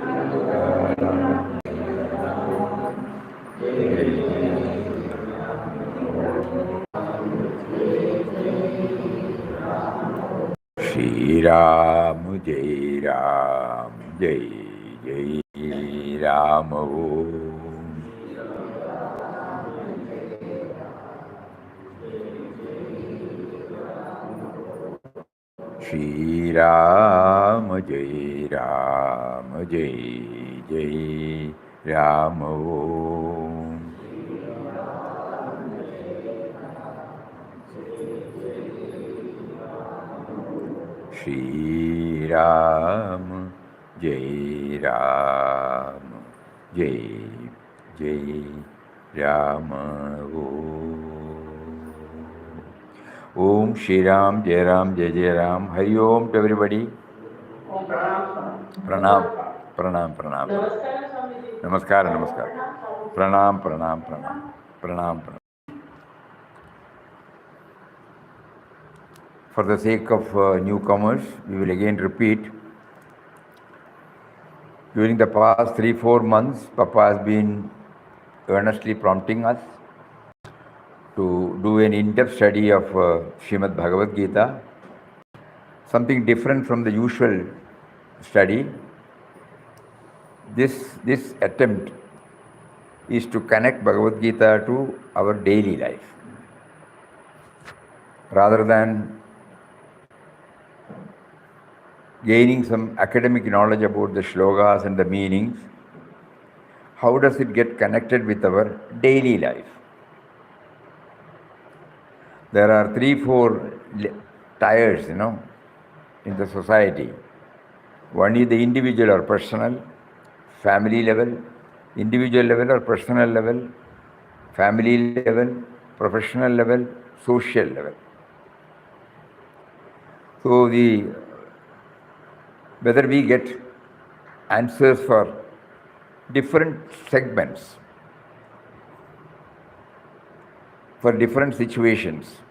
Shri Ram, Jai Ram, Jai Jai Ram. Om. Shri Ram, Jai Ram, Jai Jai Ram. Om. Shri Ram, Jai Ram, Jai Jai Ram. Om Shri Ram, Jai Ram, Jai Jai Ram. Hari Om to everybody. Pranam, pranam, pranam. Namaskar, namaskar. Pranam, pranam, pranam. Pranam, pranam. For the sake of newcomers, we will again repeat. During the past 3-4 months, Papa has been earnestly prompting us to do an in-depth study of Srimad Bhagavad Gita, something different from the usual study. This attempt is to connect Bhagavad Gita to our daily life. Rather than gaining some academic knowledge about the shlokas and the meanings, how does it get connected with our daily life? There are 3-4 tiers, in the society. One is the individual or personal, family level, individual level or personal level, family level, professional level, social level. So whether we get answers for different segments, for different situations,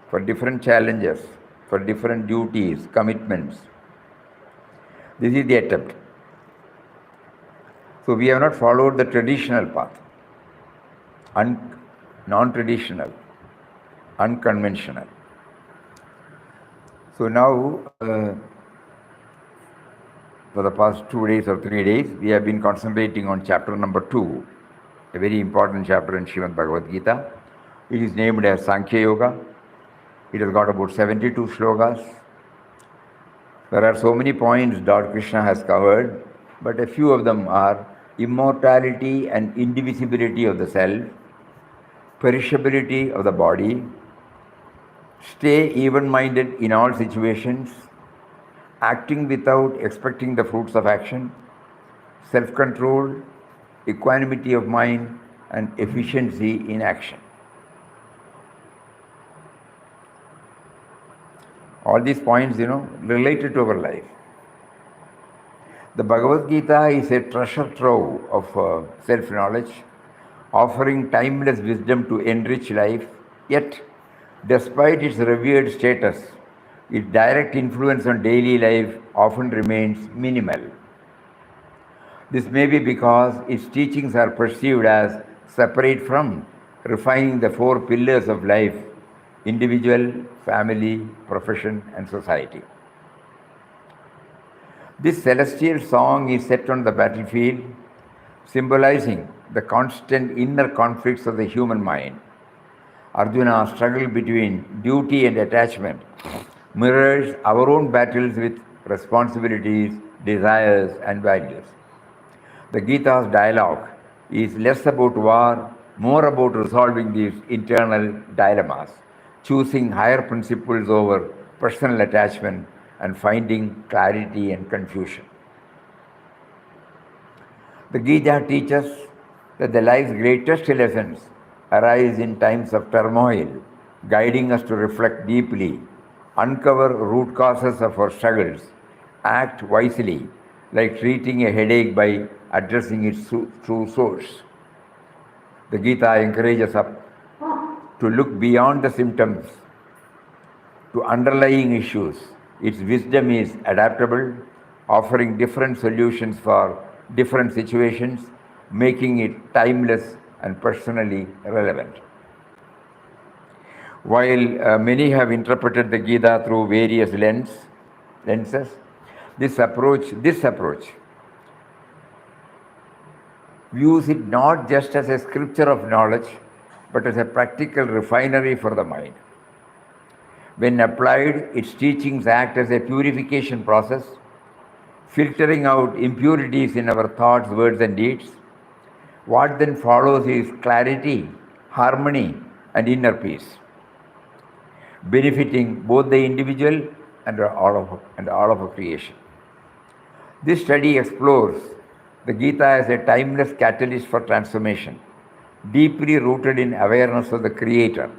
for different challenges, for different duties, commitments. This is the attempt. So we have not followed the traditional path, non-traditional, unconventional. So now, for the past 2 days or 3 days, we have been concentrating on chapter number 2, a very important chapter in Srimad Bhagavad Gita. It is named as Sankhya Yoga. It has got about 72 shlokas. There are so many points Lord Krishna has covered, but a few of them are immortality and indivisibility of the self, perishability of the body, stay even-minded in all situations, acting without expecting the fruits of action, self-control, equanimity of mind, and efficiency in action. All these points, related to our life. The Bhagavad Gita is a treasure trove of self-knowledge, offering timeless wisdom to enrich life, yet, despite its revered status, its direct influence on daily life often remains minimal. This may be because its teachings are perceived as separate from refining the 4 pillars of life: individual, family, profession, and society. This celestial song is set on the battlefield, symbolizing the constant inner conflicts of the human mind. Arjuna's struggle between duty and attachment mirrors our own battles with responsibilities, desires, and values. The Gita's dialogue is less about war, more about resolving these internal dilemmas, choosing higher principles over personal attachment, and finding clarity and confusion. The Gita teaches that the life's greatest lessons arise in times of turmoil, guiding us to reflect deeply, uncover root causes of our struggles, act wisely, like treating a headache by addressing its true source. The Gita encourages us to look beyond the symptoms to underlying issues. Its wisdom is adaptable, offering different solutions for different situations, making it timeless and personally relevant. While many have interpreted the Gita through various lenses, this approach views it not just as a scripture of knowledge, but as a practical refinery for the mind. When applied, its teachings act as a purification process, filtering out impurities in our thoughts, words, and deeds. What then follows is clarity, harmony, and inner peace, benefiting both the individual and all of creation. This study explores the Gita as a timeless catalyst for transformation, deeply rooted in awareness of the Creator.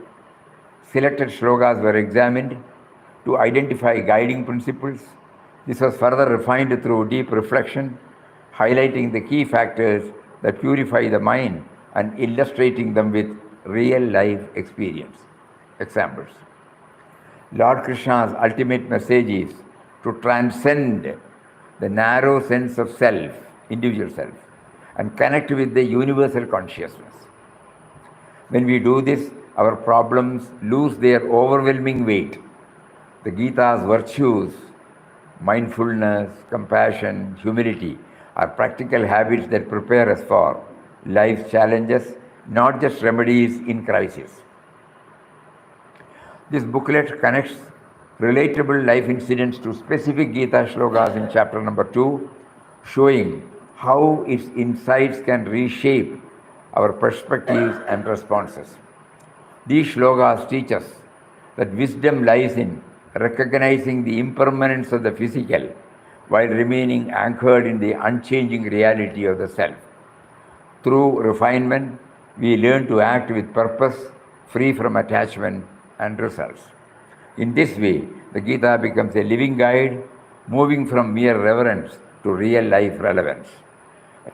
Selected shlokas were examined to identify guiding principles. This was further refined through deep reflection, highlighting the key factors that purify the mind and illustrating them with real-life examples. Lord Krishna's ultimate message is to transcend the narrow sense of self, individual self, and connect with the universal consciousness. When we do this, our problems lose their overwhelming weight. The Gita's virtues, mindfulness, compassion, humility, are practical habits that prepare us for life's challenges, not just remedies in crisis. This booklet connects relatable life incidents to specific Gita shlokas in chapter number 2, showing how its insights can reshape our perspectives and responses. These shlokas teach us that wisdom lies in recognizing the impermanence of the physical while remaining anchored in the unchanging reality of the self. Through refinement, we learn to act with purpose, free from attachment and results. In this way, the Gita becomes a living guide, moving from mere reverence to real-life relevance,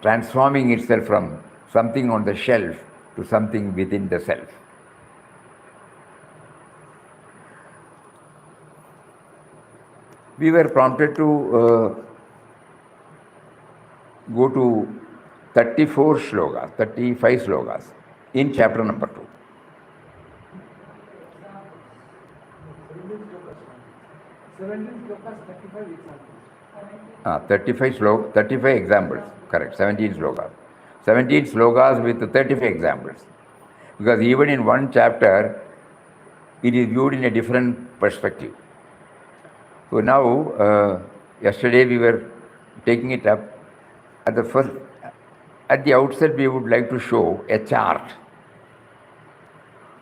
transforming itself from something on the shelf to something within the self. We were prompted to go to 35 slokas in chapter number 2. 35 examples, correct, 17 slokas. 17 slokas with 35 examples. Because even in one chapter, it is viewed in a different perspective. So now, yesterday we were taking it up. At the outset, we would like to show a chart.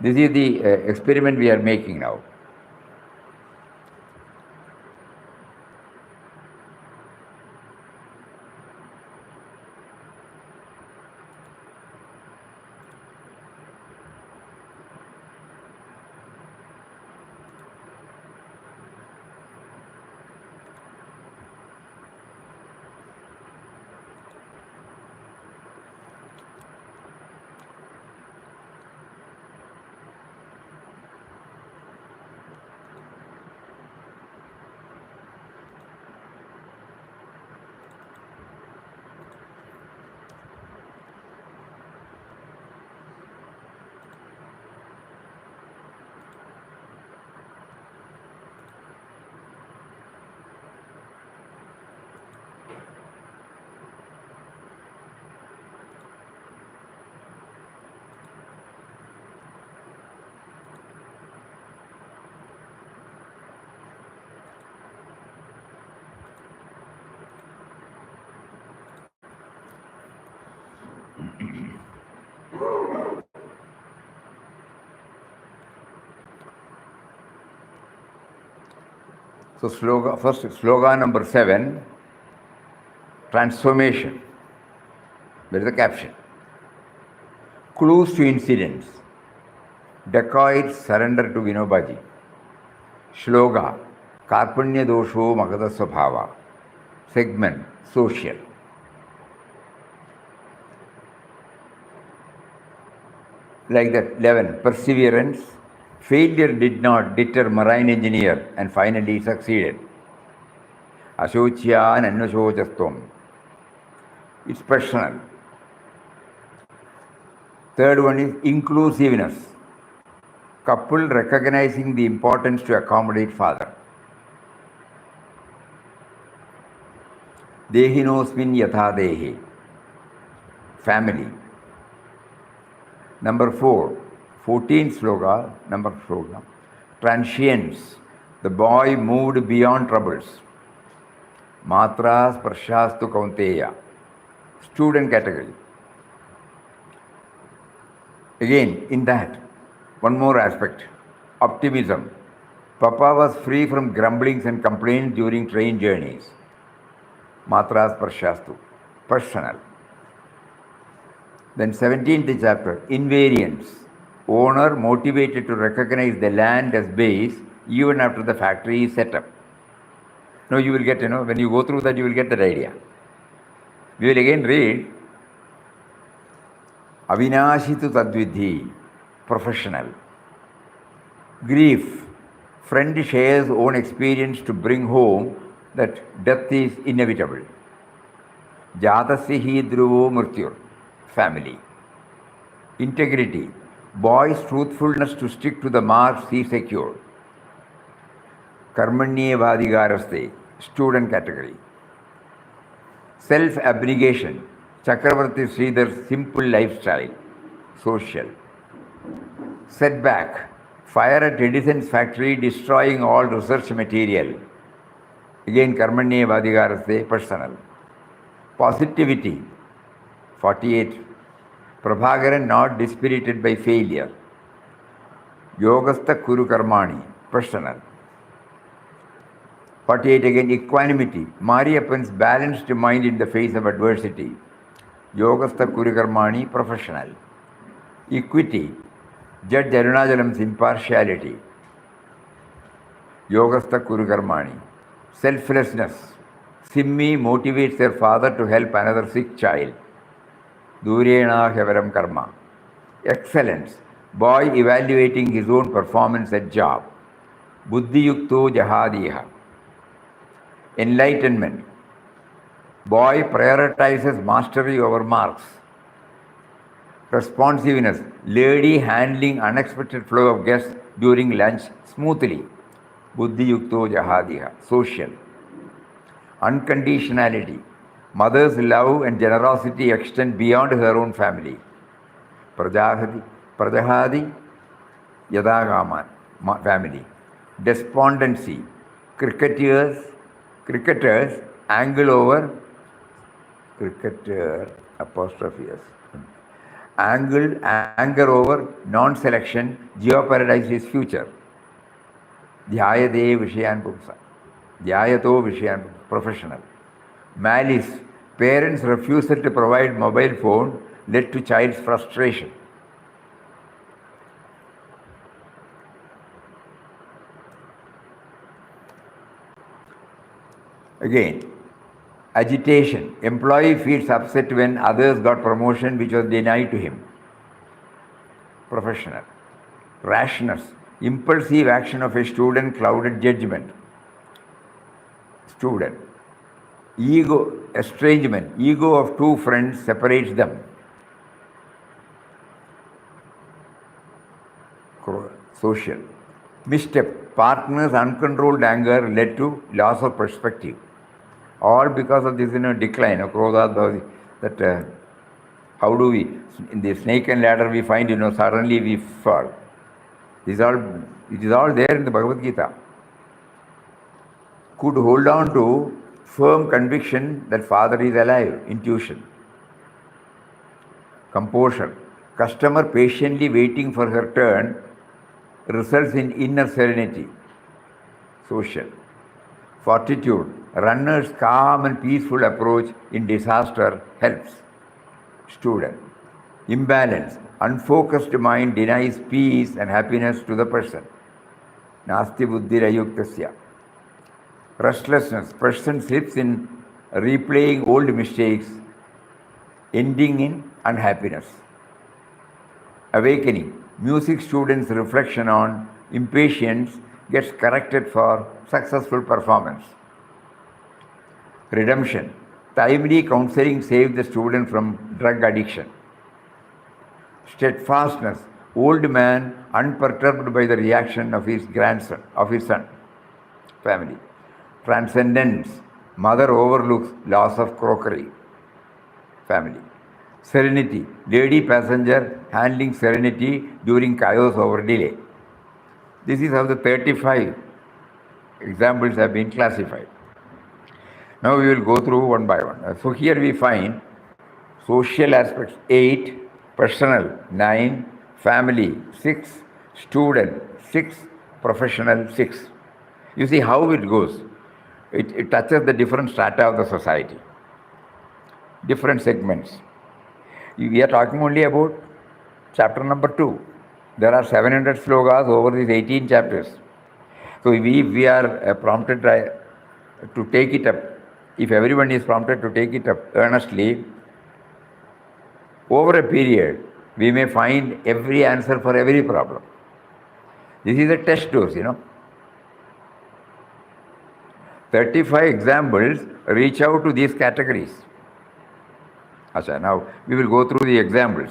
This is the experiment we are making now. So slogan number 7, transformation. There is a caption. Clues to incidents. Dacoits surrender to Vinobaji. Shloka, Karpanya dosho Magada Swabhava. Segment, social. Like that, 11, perseverance. Failure did not deter marine engineer and finally succeeded. Ashochyan annashojastvam. It's personal. Third one is inclusiveness. Couple recognizing the importance to accommodate father. Dehinosmin yatha dehi. Family. Number 4, 14th sloka, number sloka. Transience. The boy moved beyond troubles. Matras Prashastu Kaunteya. Student category. Again, in that, one more aspect. Optimism. Papa was free from grumblings and complaints during train journeys. Matras Prashastu. Personal. Then 17th chapter, Invariance. Owner motivated to recognize the land as base even after the factory is set up. Now you will get, when you go through that, you will get that idea. We will again read Avinashitu Tadvidhi, professional. Grief. Friend shares own experience to bring home that death is inevitable. Jatasya hi dhruvo mrityur, family. Integrity. Boy's truthfulness to stick to the marks he secured. Karmanye Vadigaraste, student category. Self-abnegation. Chakravarti Sridhar's simple lifestyle, social. Setback. Fire at Edison's factory destroying all research material. Again, Karmanye Vadigaraste, personal. Positivity. 48. Prabhakaran not dispirited by failure. Yogastha Kuru Karmani, personal. 48 again, equanimity. Mariappan's balanced mind in the face of adversity. Yogastha Kuru Karmani, professional. Equity. Judge Arunachalam's impartiality. Yogastha Kuru Karmani. Selflessness. Simmi motivates their father to help another sick child. Durena Hevaram Karma. Excellence. Boy evaluating his own performance at job. Buddhi Yukto Jahadiha. Enlightenment. Boy prioritizes mastery over marks. Responsiveness. Lady handling unexpected flow of guests during lunch smoothly. Buddhi Yukto Jahadiha. Social. Unconditionality. Mother's love and generosity extend beyond her own family. Prajahadi Yadagaman, family. Despondency. Cricketers, angle over, cricketer, apostrophe S. Anger over, non-selection, jeopardize his future. Dhyayade Vishayan Pumsa. Dhyayato Vishayan, professional. Malice. Parents' refusal to provide mobile phone led to child's frustration. Again, agitation. Employee feels upset when others got promotion which was denied to him. Professional. Rashness. Impulsive action of a student clouded judgment. Student. Ego, estrangement. Ego of two friends separates them. Social. Misstep. Partner's uncontrolled anger led to loss of perspective. All because of this decline of Krodha, that how do we, in the snake and ladder we find, suddenly we fall. It is all there in the Bhagavad Gita. Could hold on to firm conviction that father is alive, intuition. Composure. Customer patiently waiting for her turn results in inner serenity. Social. Fortitude. Runner's calm and peaceful approach in disaster helps. Student. Imbalance. Unfocused mind denies peace and happiness to the person. Nasti buddhirayuktasya. Restlessness. Person slips in replaying old mistakes, ending in unhappiness. Awakening. Music students' reflection on impatience gets corrected for successful performance. Redemption. Timely counseling saved the student from drug addiction. Steadfastness, old man unperturbed by the reaction of his grandson, of his son, family. Transcendence, mother overlooks loss of crockery, family. Serenity, lady passenger handling serenity during chaos over delay. This is how the 35 examples have been classified. Now we will go through one by one. So here we find social aspects 8, personal 9, family 6, student 6, professional 6. You see how it goes. It touches the different strata of the society, different segments. We are talking only about chapter number 2. There are 700 slokas over these 18 chapters. So we are prompted to take it up. If everyone is prompted to take it up earnestly, over a period, we may find every answer for every problem. This is a test dose, 35 examples reach out to these categories. Achha, now we will go through the examples.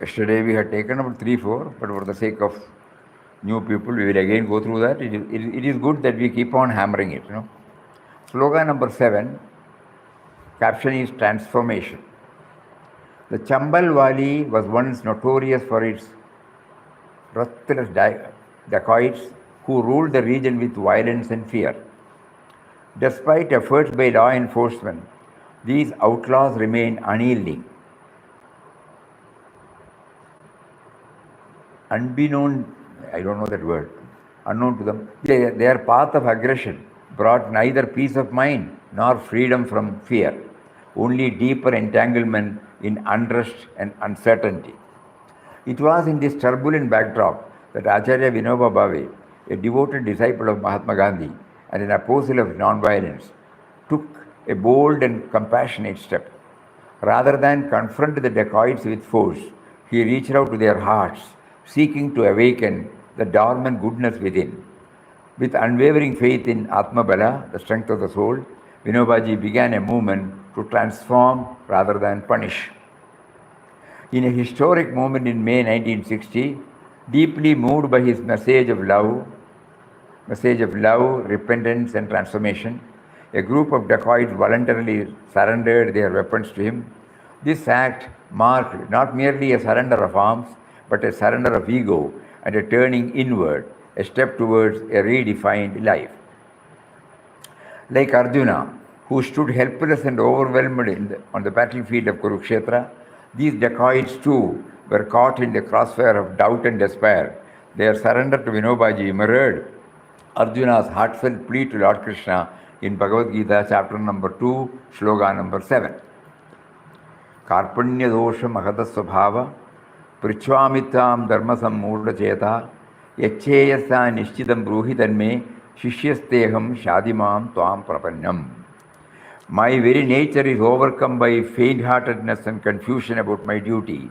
Yesterday we had taken about 3-4, but for the sake of new people, we will again go through that. It is good that we keep on hammering it. Slogan number 7, caption is transformation. The Chambal Valley was once notorious for its ruthless dacoits who ruled the region with violence and fear. Despite efforts by law enforcement, these outlaws remain unyielding. Unknown to them, their path of aggression brought neither peace of mind nor freedom from fear, only deeper entanglement in unrest and uncertainty. It was in this turbulent backdrop that Acharya Vinoba Bhave, a devoted disciple of Mahatma Gandhi and an apostle of nonviolence, took a bold and compassionate step. Rather than confront the dacoits with force, he reached out to their hearts, seeking to awaken the dormant goodness within. With unwavering faith in Atma Bala, the strength of the soul, Vinobaji began a movement to transform rather than punish. In a historic moment in May 1960, deeply moved by his message of love, repentance and transformation, a group of dacoits voluntarily surrendered their weapons to him. This act marked not merely a surrender of arms, but a surrender of ego and a turning inward, a step towards a redefined life. Like Arjuna, who stood helpless and overwhelmed on the battlefield of Kurukshetra, these dacoits too were caught in the crossfire of doubt and despair. Their surrender to Vinobaji mirrored Arjuna's heartfelt plea to Lord Krishna in Bhagavad Gita, chapter number 2, slogan number 7. Karpanya dosha mahadasvabhava Prichvamitam dharma sammurda cheta yacheyasa nishchidam bruhi tanme shishyasteham shadimam tvam prapannam. My very nature is overcome by faint-heartedness and confusion about my duty.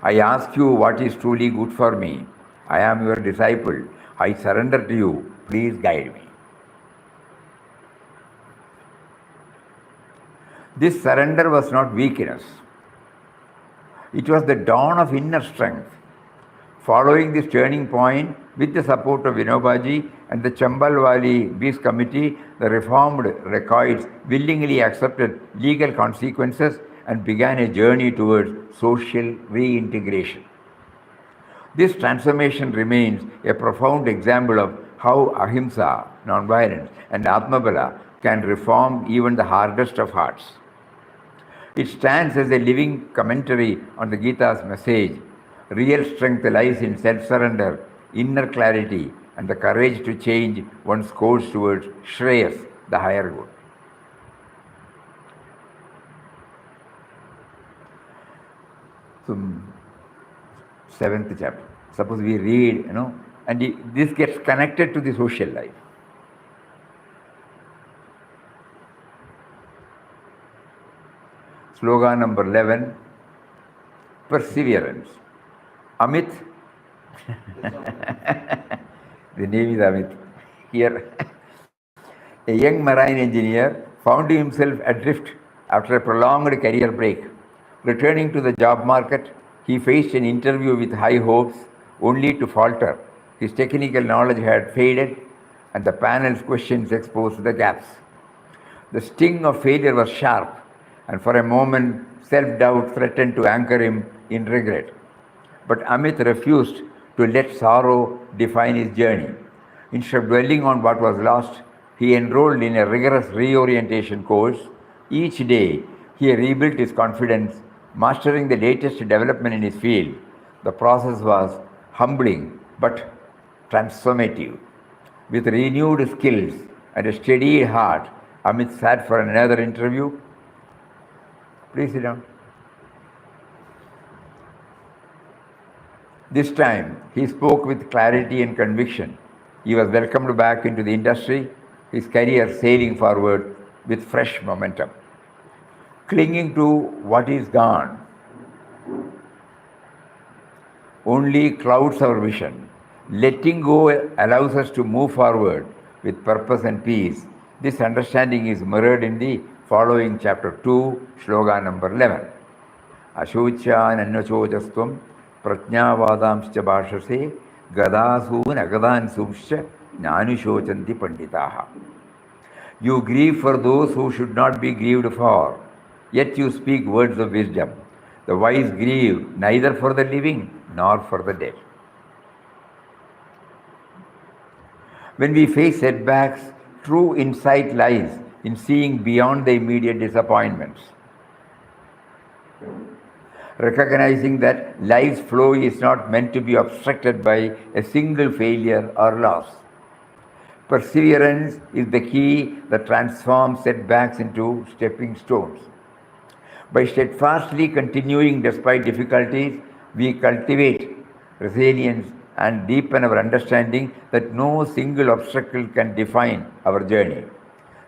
I ask you what is truly good for me. I am your disciple. I surrender to you. Please guide me. This surrender was not weakness. It was the dawn of inner strength. Following this turning point, with the support of Vinobaji and the Chambal Valley Peace Committee, the reformed dacoits willingly accepted legal consequences and began a journey towards social reintegration. This transformation remains a profound example of how ahimsa, non-violence, and atmabala can reform even the hardest of hearts. It stands as a living commentary on the Gita's message. Real strength lies in self-surrender, inner clarity, and the courage to change one's course towards Shreyas, the higher good. So, 7th chapter. Suppose we read, and this gets connected to the social life. Slogan number 11, perseverance. Amit, the name is Amit. Here, a young marine engineer found himself adrift after a prolonged career break. Returning to the job market, he faced an interview with high hopes, only to falter. His technical knowledge had faded, and the panel's questions exposed the gaps. The sting of failure was sharp, and for a moment, self-doubt threatened to anchor him in regret. But Amit refused to let sorrow define his journey. Instead of dwelling on what was lost, he enrolled in a rigorous reorientation course. Each day, he rebuilt his confidence, mastering the latest development in his field. The process was humbling but transformative. With renewed skills and a steady heart, Amit sat for another interview. Please sit down. This time, he spoke with clarity and conviction. He was welcomed back into the industry, his career sailing forward with fresh momentum. Clinging to what is gone only clouds our vision. Letting go allows us to move forward with purpose and peace. This understanding is mirrored in the following chapter 2, slogan number 11. Ashochyan annachojastvam prajnavadamscha bhashase gadasoon agadansumscha nanushocanti panditaha. You grieve for those who should not be grieved for, yet you speak words of wisdom. The wise grieve neither for the living nor for the dead. When we face setbacks, true insight lies in seeing beyond the immediate disappointments. Recognizing that life's flow is not meant to be obstructed by a single failure or loss. Perseverance is the key that transforms setbacks into stepping stones. By steadfastly continuing despite difficulties, we cultivate resilience and deepen our understanding that no single obstacle can define our journey.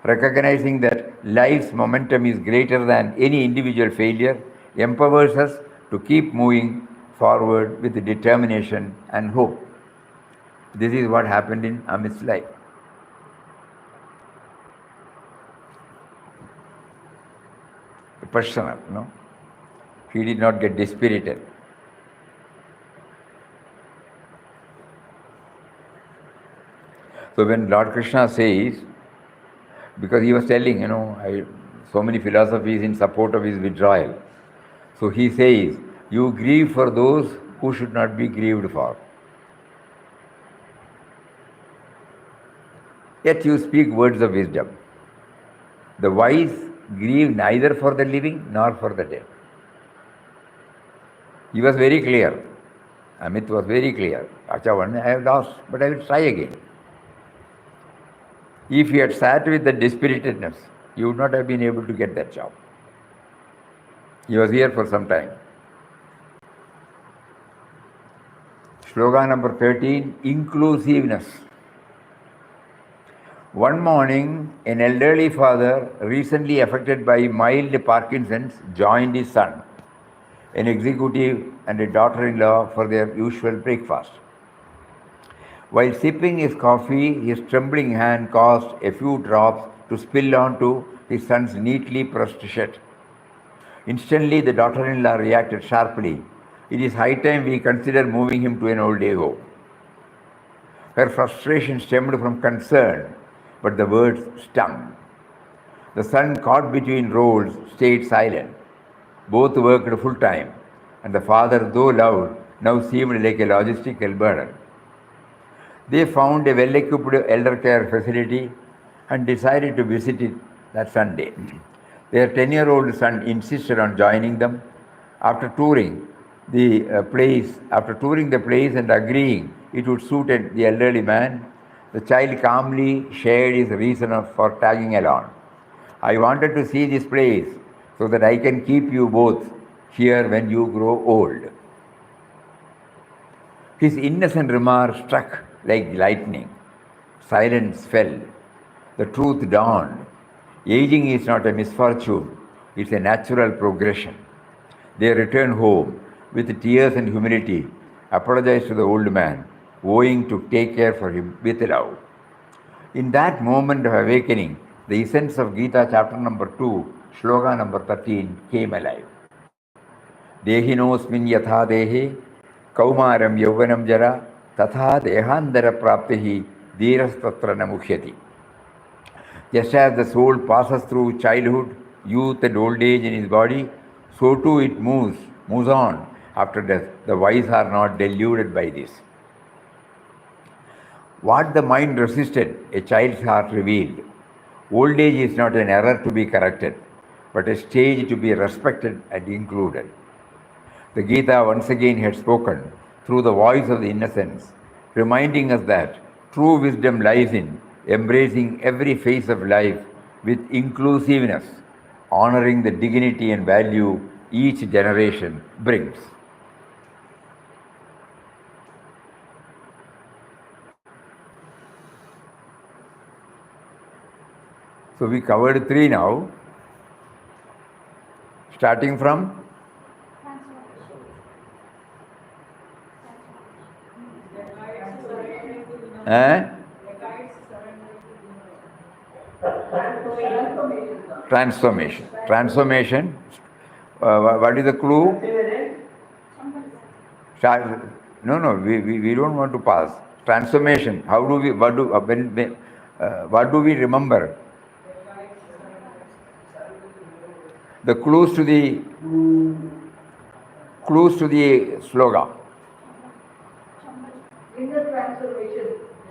Recognizing that life's momentum is greater than any individual failure empowers us to keep moving forward with determination and hope. This is what happened in Amit's life. Personal, he did not get dispirited. So when Lord Krishna says, because he was telling, so many philosophies in support of his withdrawal. So he says, you grieve for those who should not be grieved for. Yet you speak words of wisdom. The wise grieve neither for the living nor for the dead. He was very clear. Amit was very clear. Acha, I have lost, but I will try again. If he had sat with the dispiritedness, he would not have been able to get that job. He was here for some time. Slogan number 13, inclusiveness. One morning, an elderly father, recently affected by mild Parkinson's, joined his son, an executive and a daughter-in-law, for their usual breakfast. While sipping his coffee, his trembling hand caused a few drops to spill onto his son's neatly pressed shirt. Instantly, the daughter-in-law reacted sharply. It is high time we consider moving him to an old age home. Her frustration stemmed from concern, but the words stung. The son, caught between roles, stayed silent. Both worked full-time, and the father, though loud, now seemed like a logistical burden. They found a well-equipped elder care facility and decided to visit it that Sunday. Their 10-year-old son insisted on joining them. After touring the place and agreeing it would suit the elderly man, the child calmly shared his reason for tagging along. I wanted to see this place so that I can keep you both here when you grow old. His innocent remark struck like lightning. Silence fell. The truth dawned. Aging is not a misfortune, it's a natural progression. They returned home with tears and humility, apologized to the old man, vowing to take care for him with love. In that moment of awakening, the essence of Gita chapter number 2, shloka number 13 came alive. Dehinosmin yatha dehe, kaumaram yauvanam jara, tatha dehandara praptihi, dhirastatra namukhyati. Just as the soul passes through childhood, youth and old age in his body, so too it moves on after death. The wise are not deluded by this. What the mind resisted, a child's heart revealed. Old age is not an error to be corrected, but a stage to be respected and included. The Gita once again had spoken through the voice of the innocence, reminding us that true wisdom lies in embracing every phase of life with inclusiveness, honoring the dignity and value each generation brings. So we covered 3 now, starting from Transformation. What is the clue? No, we don't want to pass. Transformation. What do we remember? The clues to the slogan. Inner transformation,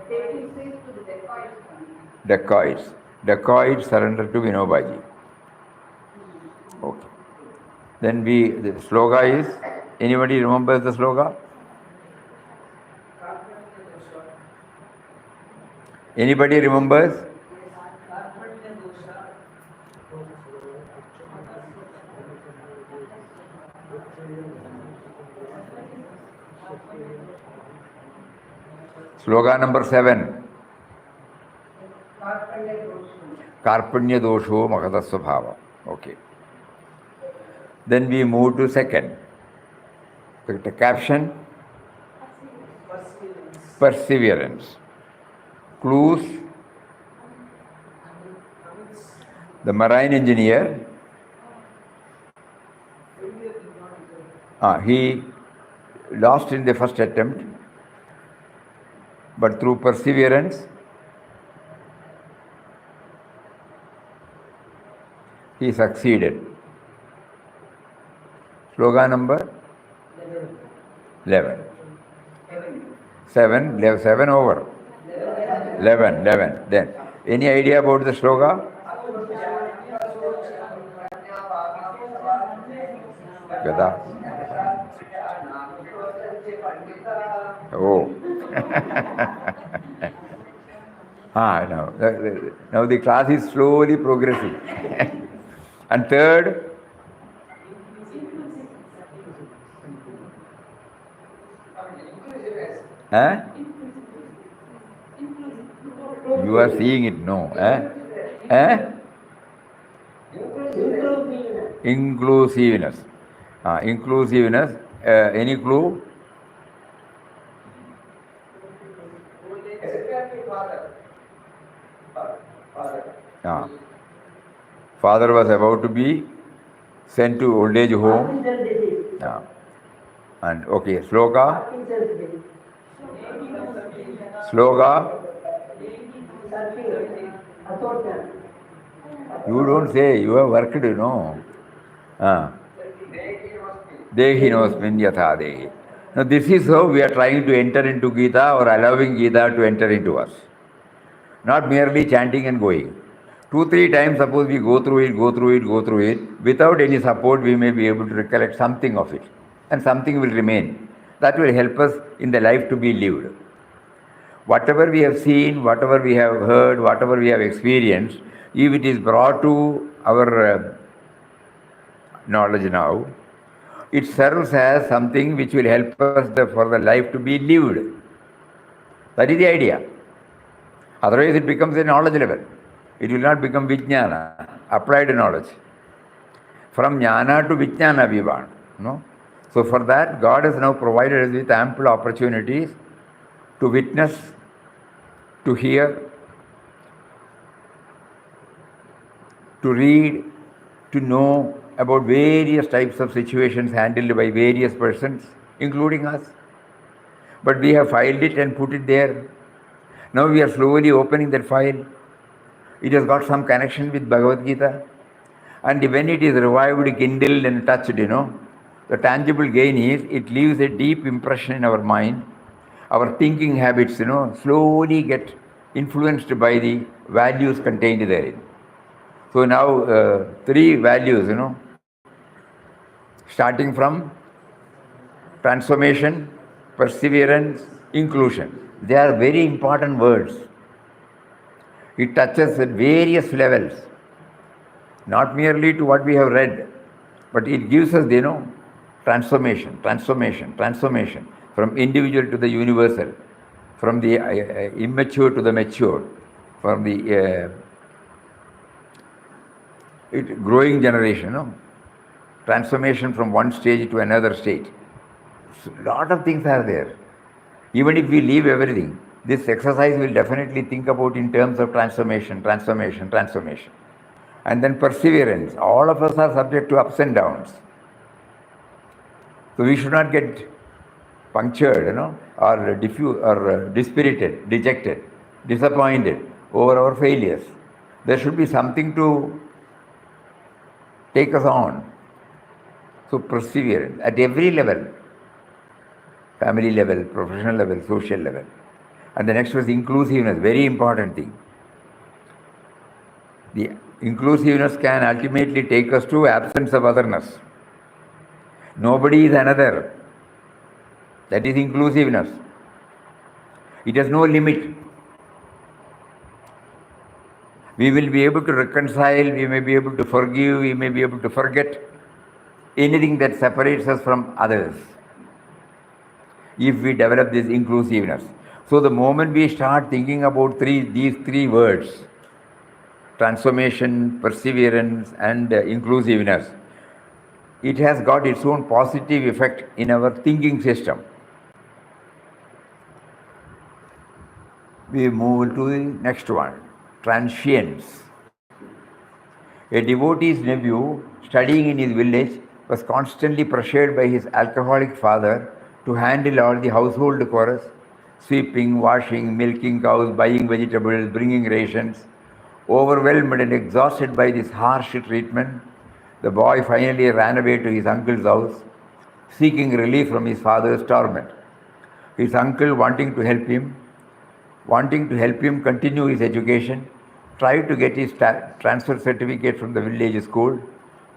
taking things to the dacoits. Dacoits surrender to Vinobaji. Okay. Then the sloga is, anybody remembers the sloga? Anybody remembers? Sloga number 7. Karpanya dosho makadasvabhava. Okay. Then we move to second. The caption? Perseverance. Clues? The marine engineer. He lost in the first attempt, but through perseverance, he succeeded. Slogan number 11. 7 over. 11. Then, any idea about the slogan? Gada. Oh. Now the class is slowly progressing. And third? You are seeing it, no? Inclusiveness. Inclusiveness. Any clue? Father was about to be sent to old age home. And okay, sloka. You don't say, you have worked, you know. Dehinosmin yatha dehi. Now, this is how we are trying to enter into Gita or allowing Gita to enter into us. Not merely chanting and going. 2-3 times, suppose we go through it, without any support, we may be able to recollect something of it, and something will remain. That will help us in the life to be lived. Whatever we have seen, whatever we have heard, whatever we have experienced, if it is brought to our knowledge now, it serves as something which will help us for the life to be lived. That is the idea. Otherwise, it becomes a knowledge level. It will not become vijnana, applied knowledge. From jnana to vijnana we want. No? So for that, God has now provided us with ample opportunities to witness, to hear, to read, to know about various types of situations handled by various persons, including us. But we have filed it and put it there. Now we are slowly opening that file. It has got some connection with Bhagavad Gita. And when it is revived, kindled and touched, the tangible gain is it leaves a deep impression in our mind. Our thinking habits, slowly get influenced by the values contained therein. So now 3 values, starting from transformation, perseverance, inclusion. They are very important words. It touches at various levels, not merely to what we have read, but it gives us, transformation, from individual to the universal, from the immature to the mature, from the growing generation, transformation from one stage to another stage. So, lot of things are there. Even if we leave everything, this exercise will definitely think about in terms of transformation. And then perseverance. All of us are subject to ups and downs. So we should not get punctured, or dispirited, dejected, disappointed over our failures. There should be something to take us on. So perseverance at every level, family level, professional level, social level. And the next was inclusiveness, very important thing. The inclusiveness can ultimately take us to absence of otherness. Nobody is another. That is inclusiveness. It has no limit. We will be able to reconcile, we may be able to forgive, we may be able to forget anything that separates us from others if we develop this inclusiveness. So the moment we start thinking about these three words, transformation, perseverance, and inclusiveness, it has got its own positive effect in our thinking system. We move to the next one, transience. A devotee's nephew studying in his village was constantly pressured by his alcoholic father to handle all the household chores, sweeping, washing, milking cows, buying vegetables, bringing rations. Overwhelmed and exhausted by this harsh treatment, the boy finally ran away to his uncle's house, seeking relief from his father's torment. His uncle, wanting to help him continue his education, tried to get his transfer certificate from the village school.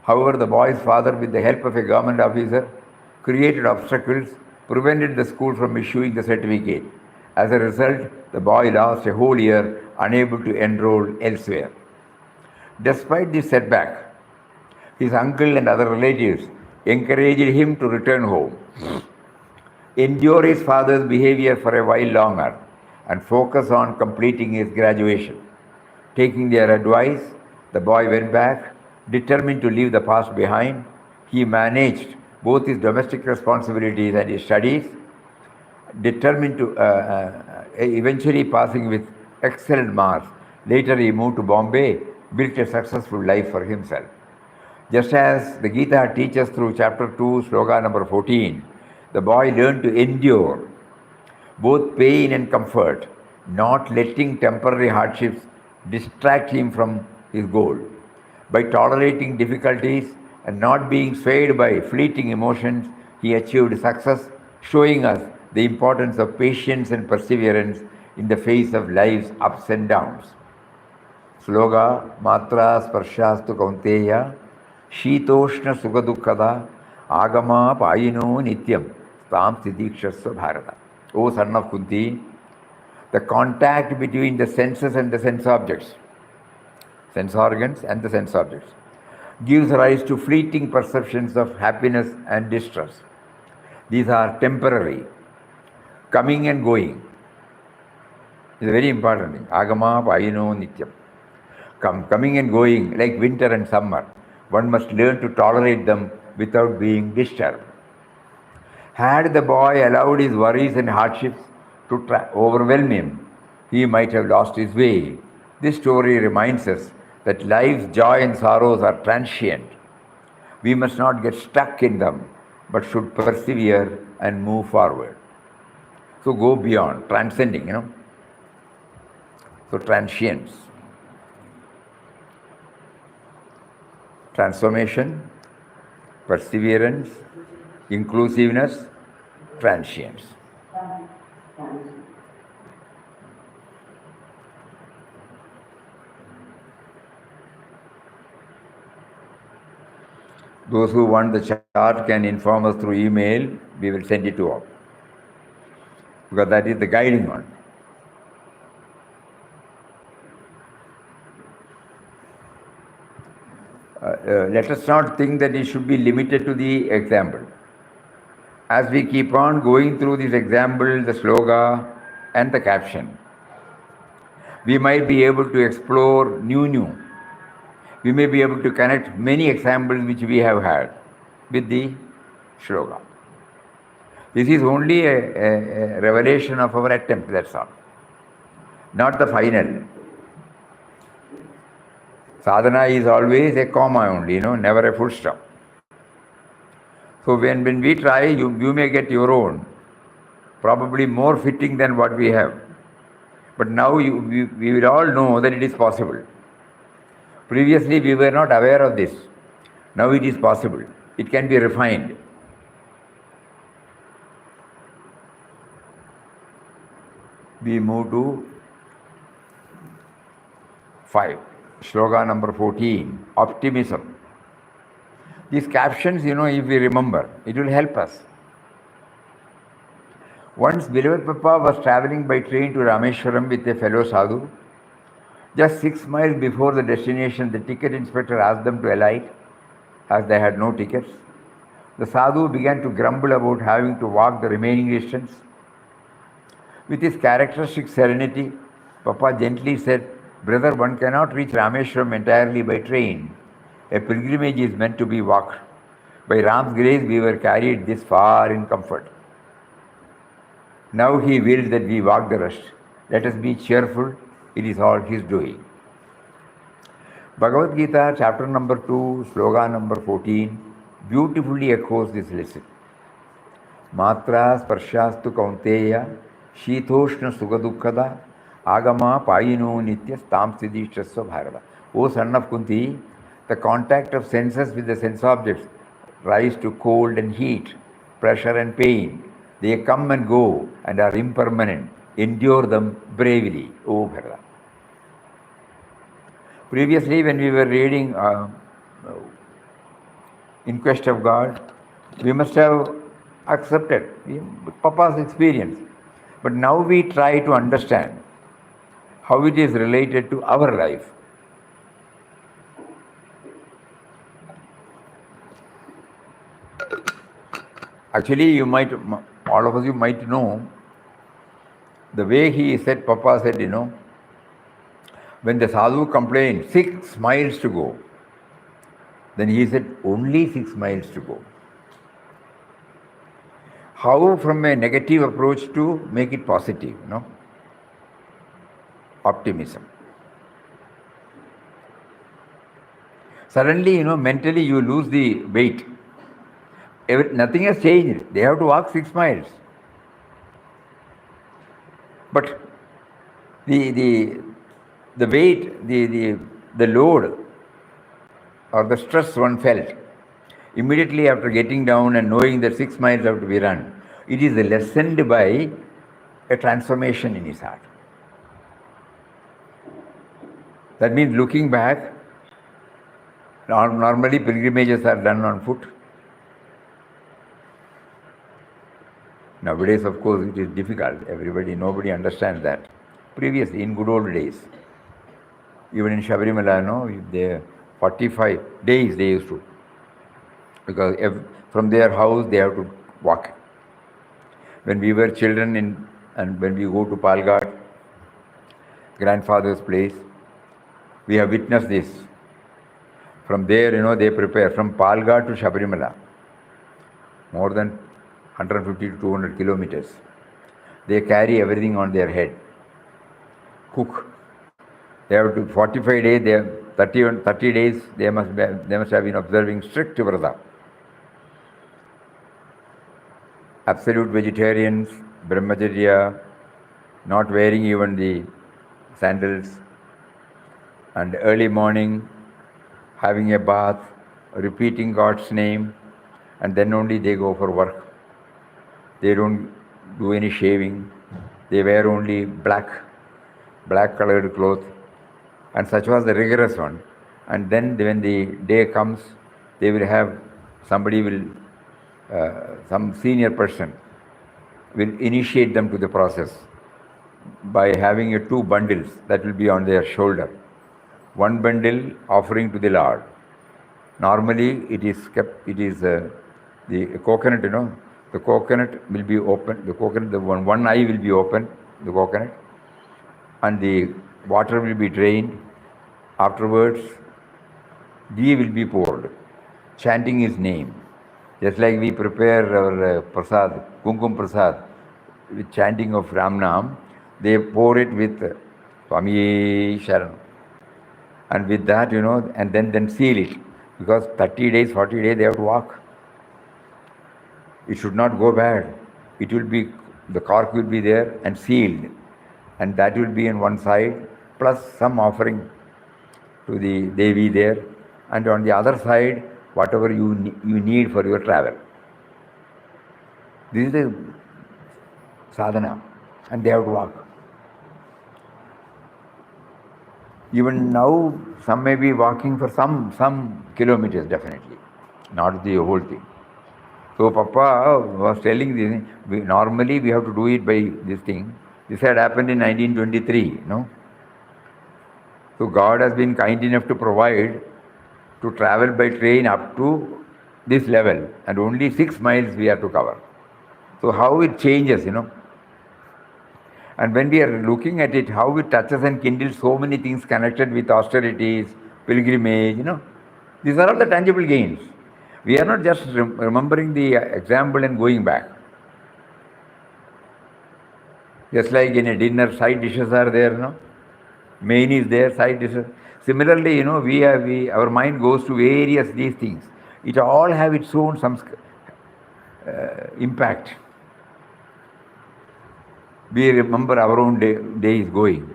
However, the boy's father, with the help of a government officer, created obstacles, prevented the school from issuing the certificate. As a result, the boy lost a whole year, unable to enroll elsewhere. Despite this setback, his uncle and other relatives encouraged him to return home, endure his father's behavior for a while longer, and focus on completing his graduation. Taking their advice, the boy went back, determined to leave the past behind. He managed both his domestic responsibilities and his studies, determined to eventually passing with excellent marks. Later he moved to Bombay, built a successful life for himself. Just as the Gita teaches through chapter 2, sloka number 14, the boy learned to endure both pain and comfort, not letting temporary hardships distract him from his goal. By tolerating difficulties and not being swayed by fleeting emotions, he achieved success showing us the importance of patience and perseverance in the face of life's ups and downs. Sloga Matra Sparshastu Kaunteya Shitoshna Sugadukada Agama Payino Nityam Tam Siddhikshasva Bharata. O son of Kunti, the contact between the senses and the sense objects, sense organs and the sense objects, gives rise to fleeting perceptions of happiness and distress. These are temporary, coming and going. It's a very important thing. Agama Payino Nityam. Coming and going like winter and summer. One must learn to tolerate them without being disturbed. Had the boy allowed his worries and hardships to overwhelm him, he might have lost his way. This story reminds us that life's joy and sorrows are transient. We must not get stuck in them, but should persevere and move forward. So go beyond, transcending, So transience. Transformation, perseverance, inclusiveness, transience. Those who want the chart can inform us through email. We will send it to all. Because that is the guiding one. Let us not think that it should be limited to the example. As we keep on going through this example, the sloga and the caption, we might be able to explore new. We may be able to connect many examples which we have had with the sloga. This is only a revelation of our attempt, that's all. Not the final. Sadhana is always a comma only, never a full stop. So when we try, you may get your own, probably more fitting than what we have. But now we will all know that it is possible. Previously we were not aware of this. Now it is possible. It can be refined. We move to 5. Shloka number 14, Optimism. These captions, if we remember, it will help us. Once beloved Papa was traveling by train to Rameshwaram with a fellow sadhu. Just 6 miles before the destination, the ticket inspector asked them to alight, as they had no tickets. The sadhu began to grumble about having to walk the remaining distance. With his characteristic serenity, Papa gently said, "Brother, one cannot reach Rameshwaram entirely by train. A pilgrimage is meant to be walked. By Ram's grace, we were carried this far in comfort. Now he wills that we walk the rest. Let us be cheerful. It is all his doing." Bhagavad Gita, chapter number 2, sloga number 14, beautifully echoes this lesson. Matra sparshastu kaunteya shitoshna sugadukkada agama payino nitya tam siddhishtasva bharata. O son of Kunti, the contact of senses with the sense objects rise to cold and heat, pressure and pain. They come and go and are impermanent. Endure them bravely, O Bharata. Previously, when we were reading In Quest of God, we must have accepted Papa's experience. But now we try to understand how it is related to our life. Actually, all of you might know, the way he said, Papa said, when the sadhu complained, 6 miles to go, then he said, only 6 miles to go. How from a negative approach to make it positive, Optimism. Suddenly, mentally you lose the weight. Nothing has changed. They have to walk 6 miles. But the weight, the load or the stress one felt immediately after getting down and knowing that 6 miles have to be run It is lessened by a transformation in his heart. That means looking back, normally pilgrimages are done on foot. Nowadays, of course, it is difficult. Nobody understands that. Previously, in good old days, even in Shabarimala, they 45 days they used to, because from their house they have to walk. When we were children and when we go to Palghat, grandfather's place, we have witnessed this. From there, they prepare from Palghat to Shabarimala, more than 150 to 200 kilometers. They carry everything on their head. Cook. They have to 45 days. They have 30 days. They must have been observing strict vrata. Absolute vegetarians, brahmacharya, not wearing even the sandals, and early morning having a bath, repeating God's name, and then only they go for work. They don't do any shaving. They wear only black colored clothes, and such was the rigorous one. And then when the day comes, they will have some senior person will initiate them to the process by having 2 bundles that will be on their shoulder. One bundle offering to the Lord. Normally it is the coconut, the coconut will be open, one eye will be open, the coconut, and the water will be drained. Afterwards, ghee will be poured, chanting his name. Just like we prepare our prasad, kumkum prasad, with chanting of Ram Nam, they pour it with Swami Sharan. And with that, and then seal it. Because 30 days, 40 days, they have to walk. It should not go bad. The cork will be there and sealed. And that will be on one side, plus some offering to the Devi there. And on the other side, whatever you need for your travel. This is the sadhana. And they have to walk. Even now, some may be walking for some kilometers, definitely, not the whole thing. So Papa was telling this, normally we have to do it by this thing. This had happened in 1923, So God has been kind enough to provide to travel by train up to this level, and only 6 miles we have to cover. So how it changes, And when we are looking at it, how it touches and kindles so many things connected with austerities, pilgrimage, These are all the tangible gains. We are not just remembering the example and going back. Just like in a dinner, side dishes are there, Main is there, side dishes. Similarly, our mind goes to these things. It all have its own impact. We remember our own day is going.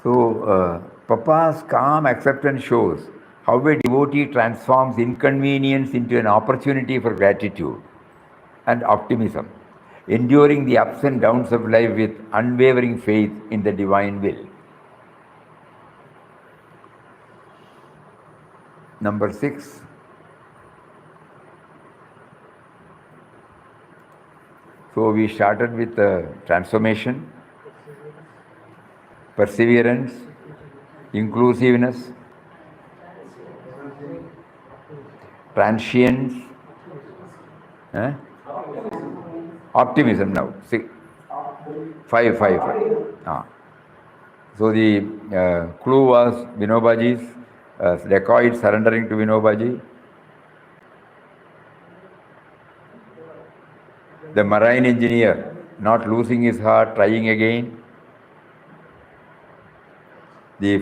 So, Papa's calm acceptance shows how a devotee transforms inconvenience into an opportunity for gratitude and optimism, enduring the ups and downs of life with unwavering faith in the divine will. Number 6. So we started with transformation, perseverance, inclusiveness, transience, optimism now. 5. So the clue was Vinobaji's dacoit surrendering to Vinobaji. The marine engineer not losing his heart, trying again. The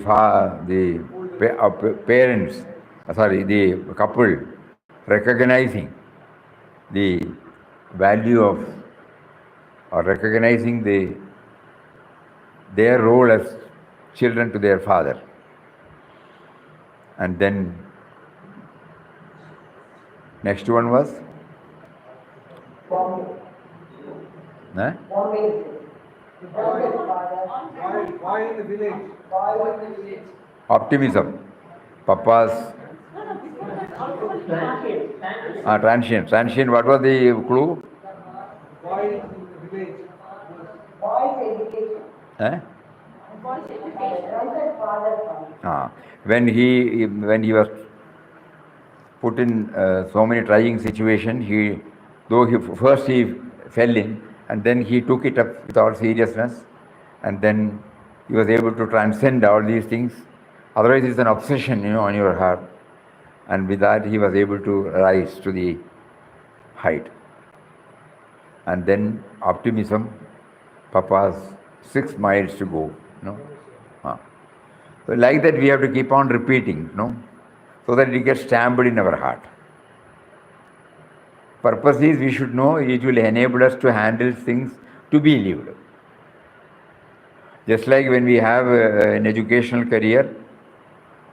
couple recognizing the value of, or recognizing their role as children to their father. And then next one was Bombay. Huh? Bombay. Bombay father. Why in the village? Boy in the village. Optimism. Papa's transient. Transient, what was the clue? Why in the village? Boy's education. Huh? Drunkard father. When he was put in so many trying situations, he first fell in, and then he took it up with all seriousness, and then he was able to transcend all these things. Otherwise, it's an obsession, on your heart, and with that he was able to rise to the height. And then optimism, Papa's 6 miles to go. So like that, we have to keep on repeating, so that it gets stamped in our heart. Purpose is we should know it will enable us to handle things to be lived. Just like when we have an educational career,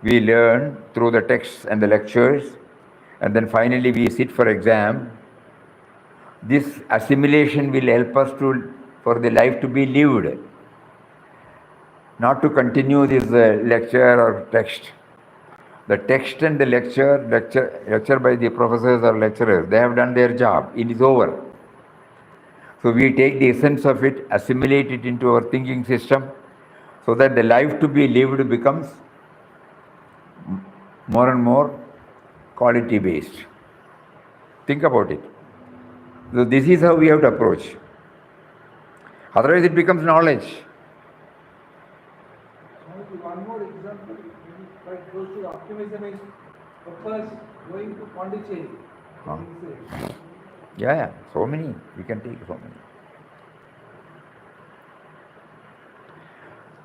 we learn through the texts and the lectures, and then finally we sit for exam. This assimilation will help us for the life to be lived, not to continue this lecture or text. The text and the lecture by the professors or lecturers, they have done their job. It is over. So we take the essence of it, assimilate it into our thinking system, so that the life to be lived becomes more and more quality based. Think about it. So this is how we have to approach. Otherwise it becomes knowledge. One more example, quite close to optimism is purpose going to Pondicherry. Yeah, so many. We can take so many.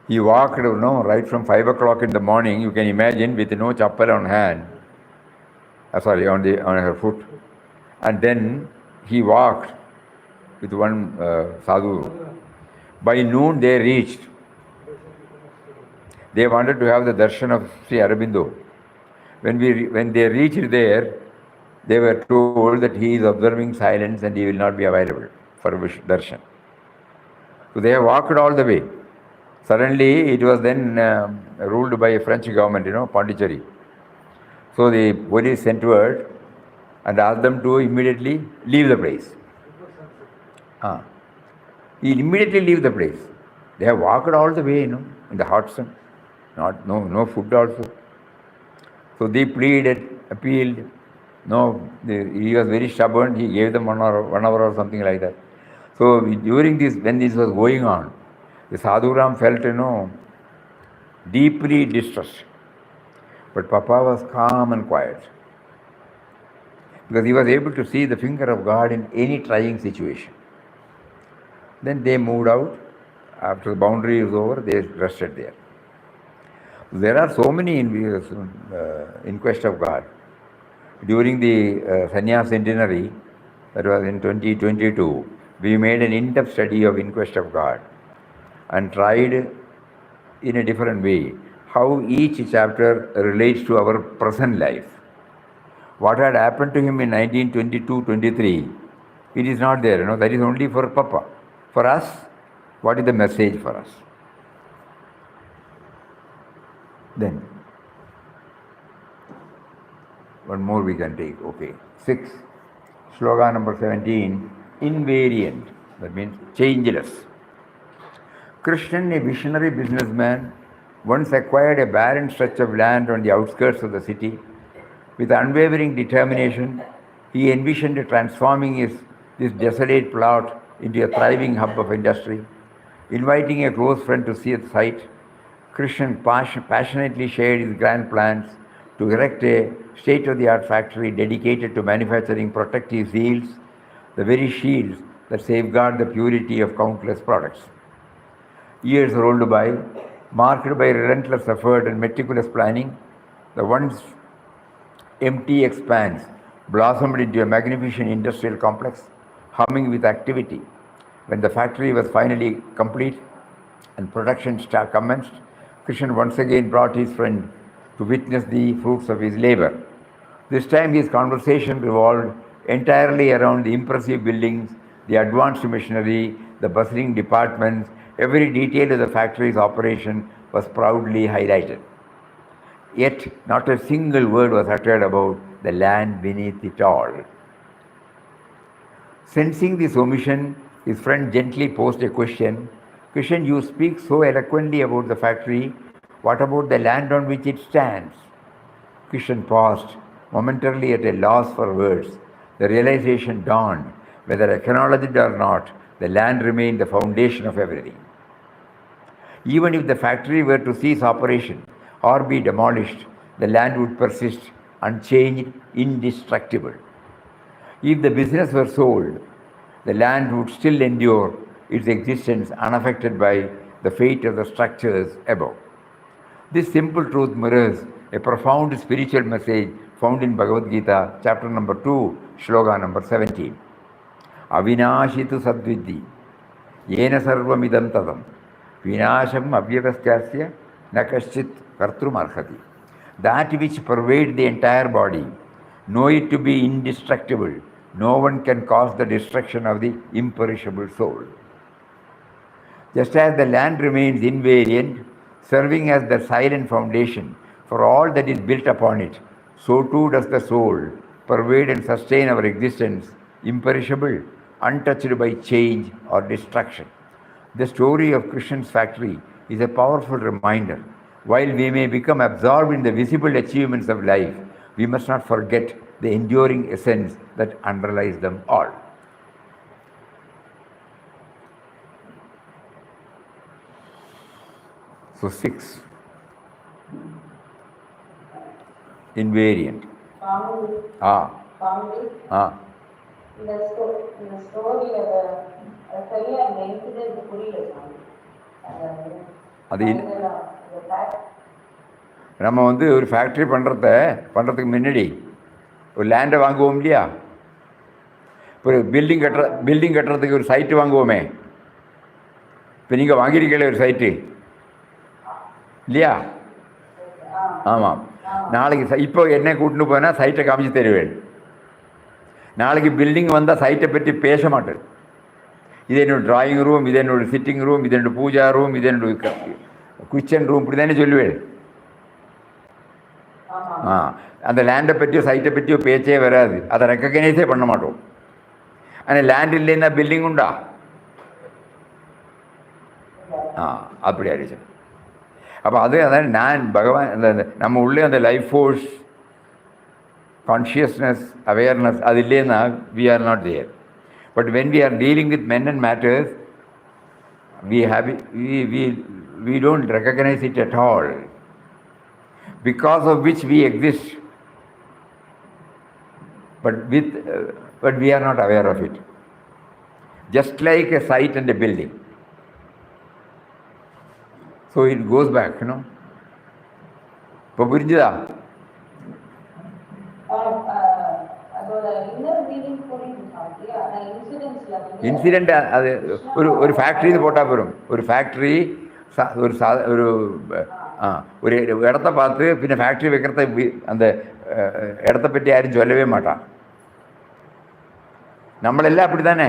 He walked, right from 5 o'clock in the morning, you can imagine, with no chappal on hand. On her foot. And then he walked with one sadhu. By noon they reached. They wanted to have the darshan of Sri Aurobindo. When they reached there, they were told that he is observing silence and he will not be available for darshan. So they have walked all the way. Suddenly, it was then ruled by a French government, Pondicherry. So the police sent word and asked them to immediately leave the place. He immediately leave the place. They have walked all the way, in the hot sun. No food also. So they pleaded, appealed. He was very stubborn. He gave them 1 hour or something like that. So during this, when this was going on, the Sadhuram felt, deeply distressed. But Papa was calm and quiet, because he was able to see the finger of God in any trying situation. Then they moved out. After the boundary is over, they rested there. There are so many in quest of God. During the Sannyas Centenary, that was in 2022, we made an in-depth study of In Quest of God and tried in a different way how each chapter relates to our present life. What had happened to him in 1922-23, it is not there. That is only for Papa. For us, what is the message for us? Then, one more we can take. Okay. 6. Slogan number 17. Invariant. That means changeless. Krishnan, a visionary businessman, once acquired a barren stretch of land on the outskirts of the city. With unwavering determination, he envisioned transforming this desolate plot into a thriving hub of industry. Inviting a close friend to see the site, Krishnan passionately shared his grand plans to erect a state-of-the-art factory dedicated to manufacturing protective seals, the very shields that safeguard the purity of countless products. Years rolled by, marked by relentless effort and meticulous planning. The once empty expanse blossomed into a magnificent industrial complex, humming with activity. When the factory was finally complete and production commenced, Krishnan once again brought his friend to witness the fruits of his labor. This time his conversation revolved entirely around the impressive buildings, the advanced machinery, the bustling departments. Every detail of the factory's operation was proudly highlighted. Yet not a single word was uttered about the land beneath it all. Sensing this omission, his friend gently posed a question. Kishan, you speak so eloquently about the factory. What about the land on which it stands? Kishan paused, momentarily at a loss for words. The realization dawned. Whether acknowledged or not, the land remained the foundation of everything. Even if the factory were to cease operation or be demolished, the land would persist unchanged, indestructible. If the business were sold, the land would still endure its existence unaffected by the fate of the structures above. This simple truth mirrors a profound spiritual message found in Bhagavad Gita, chapter number 2, shloka number 17. Avinashitu sadviddi, yena sarvamidam tadam, vinasham avyavastyasya nakaschit kartrum arhati. That which pervades the entire body, know it to be indestructible. No one can cause the destruction of the imperishable soul. Just as the land remains invariant, serving as the silent foundation for all that is built upon it, so too does the soul pervade and sustain our existence, imperishable, untouched by change or destruction. The story of Krishan's factory is a powerful reminder. While we may become absorbed in the visible achievements of life, we must not forget the enduring essence that underlies them all. So 6. Invariant. Family. Ah. Family. Ah. இந்த story சரியா இந்த incident புரியல சாமி. அது நம்ம ஒரு factory பண்ணுறதுக்கு முன்னாடி ஒரு லேண்டை வாங்குவோம் இல்லையா? ஒரு பில்டிங் கட்டுறதுக்கு ஒரு சைட்டு வாங்குவோமே. இப்போ நீங்கள் வாங்கியிருக்கீங்களே ஒரு சைட்டு இல்லையா? ஆமாம். நாளைக்கு இப்போ என்ன கூட்டின்னு போனால் சைட்டை காமிச்சு தருவேன். நாளைக்கு பில்டிங் வந்தால் சைட்டை பற்றி பேச மாட்டேன். இது என்னோட டிராயிங் ரூம், இது என்னோட சிட்டிங் ரூம், இது என்னோட பூஜா ரூம், இது என்னோட கிச்சன் ரூம், இப்படி தானே சொல்லுவேன். அந்த லேண்டை பற்றியோ சைட்டை பற்றியோ பேச்சே வராது. அதை ரெக்கக்னைஸே பண்ண மாட்டோம். ஆனால் லேண்ட் இல்லைன்னா பில்டிங் உண்டா? அப்படி ஆயிடுச்சு. அப்போ அதான் நான் பகவான் அந்த நம்ம உள்ளே அந்த லைஃப் ஃபோர்ஸ், கான்ஷியஸ்னஸ், அவேர்னஸ் அது இல்லைன்னா we are not there. But when we are dealing with men and matters, we don't recognize it at all, because of which we exist, but we are not aware of it. Just like a site and a building. So it goes back, இப்போ புரிஞ்சுதா? Incident அது ஒரு ஃபேக்ட்ரின்னு போட்டால் போகும். ஒரு factory ஒரு இடத்த பார்த்து பின்ன ஃபேக்ட்ரி வைக்கிறத அந்த இடத்த பற்றி யாரும் சொல்லவே மாட்டான். நம்மளெல்லாம் அப்படி தானே.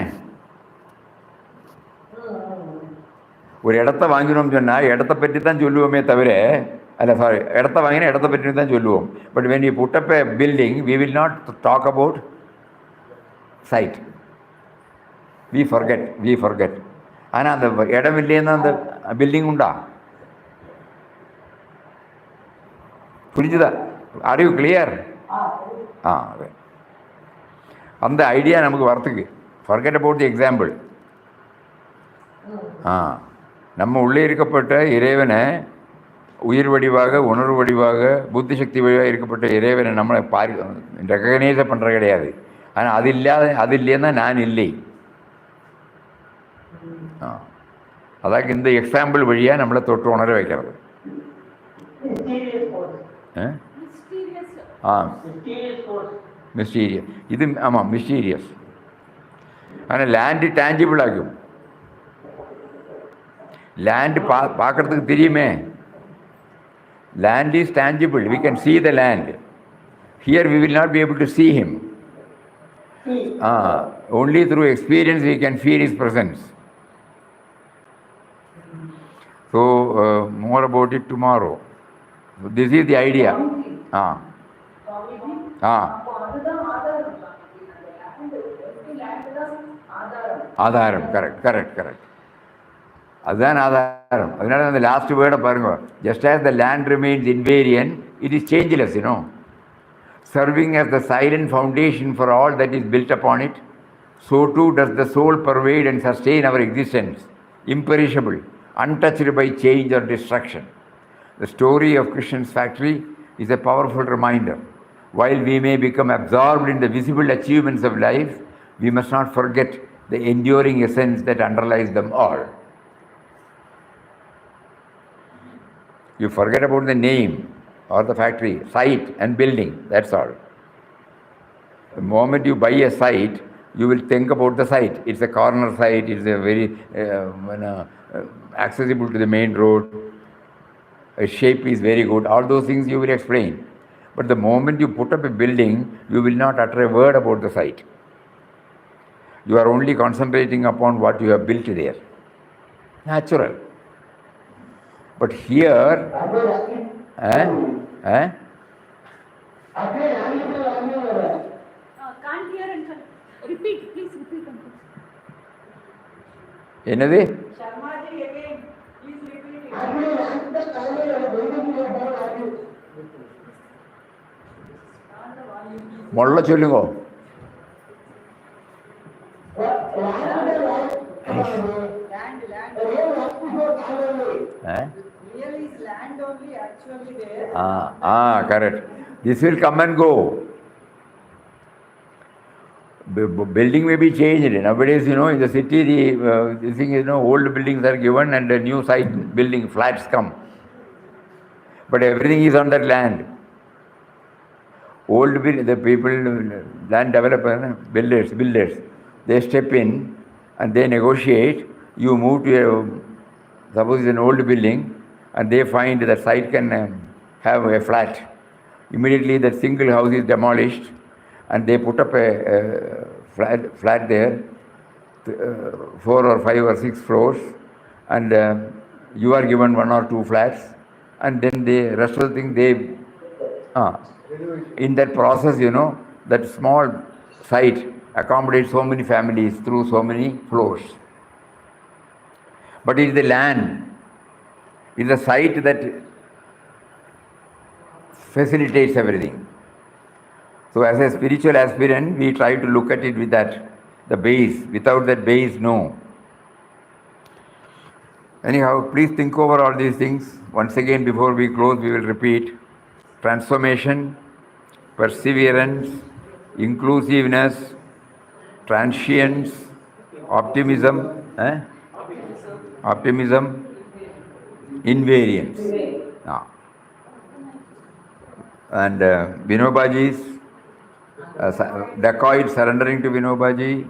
ஒரு இடத்த வாங்கினோம்னு சொன்னால் இடத்த பற்றி தான் சொல்லுவோமே தவிர, இடத்த வாங்கினா இடத்த பற்றி தான் சொல்லுவோம். But when you put up a building, we will not talk about site. We forget. ஆனால் அந்த இடம் இல்லைன்னா அந்த பில்டிங் உண்டா? புரிஞ்சுதா? Are you clear? அந்த ஐடியா நமக்கு வரத்துக்கு forget about the example. நம்ம உள்ளே இருக்கப்பட்ட இறைவனை, உயிர் வடிவாக, உணர்வு வடிவாக, புத்தி சக்தி வடிவாக இருக்கப்பட்ட இறைவனை நம்மளை ரெக்கக்னைஸே பண்ணுற கிடையாது. ஆனால் அது இல்லைன்னா நான் இல்லை. அதாக்கு இந்த எக்ஸாம்பிள் வழியாக நம்மளை தொற்று உணர வைக்கிறது. மிஸ்டீரியஸ். இது ஆமாம், மிஸ்டீரியஸ். ஆனால் லேண்டு டேஞ்சிபிள் ஆகும். லேண்டு பார்க்குறதுக்கு தெரியுமே. Land is tangible. We can see the land. Here we will not be able to see him. Only through experience we can feel his presence. So, more about it tomorrow. So this is the idea. அப்போ அதுதான் ஆதாரம் சுவாமிஜி. அந்த land தான் ஆதாரம். ஆதாரம், correct correct correct. அதுதான் ஆதாரம். அதனால அந்த லாஸ்ட் வேர்டை பாருங்க. Just as the land remains invariant, it is changeless, serving as the silent foundation for all that is built upon it, so too does the soul pervade and sustain our existence, imperishable, untouched by change or destruction. The story of Krishna's factory is a powerful reminder. While we may become absorbed in the visible achievements of life, we must not forget the enduring essence that underlies them all. You forget about the name or the factory, site and building, that's all. The moment you buy a site, you will think about the site. It's a corner site, it's a very accessible to the main road, a shape is very good, all those things you will explain. But the moment you put up a building, you will not utter a word about the site. You are only concentrating upon what you have built there. Natural. But here, Can't hear and repeat, please repeat. என்னது? Sharmaji again, please repeat it. மொள்ள சொல்லுங்க. Really is land only actually there. Correct. This will come and go. Building may be changed. Nowadays, in the city, the thing is, old buildings are given and a new site building, flats come. But everything is on that land. The people, land developer, builders, they step in and they negotiate. You move to suppose it's an old building and they find that site can have a flat. Immediately that single house is demolished and they put up a flat there, 4 or 5 or 6 floors, and you are given 1 or 2 flats, and then the rest of the thing in that process, that small site accommodates so many families through so many floors. But it is the land, it is the site that facilitates everything. So as a spiritual aspirant, we try to look at it with the base. Without that base, no. Anyhow, please think over all these things. Once again, before we close, we will repeat. Transformation, perseverance, inclusiveness, transience, optimism, invariance. And Vinobaji's dacoit surrendering to Vinobaji,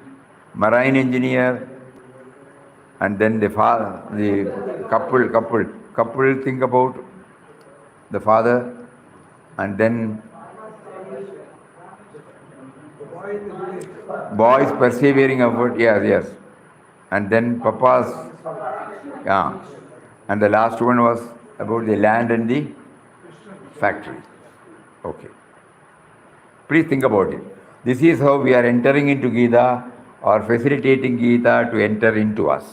marine engineer, and then the couple think about the father, and then boys persevering effort, yes, and then papa's, and the last one was about the land and the factory. Okay. Please think about it. This is how we are entering into Gita, or facilitating Gita to enter into us.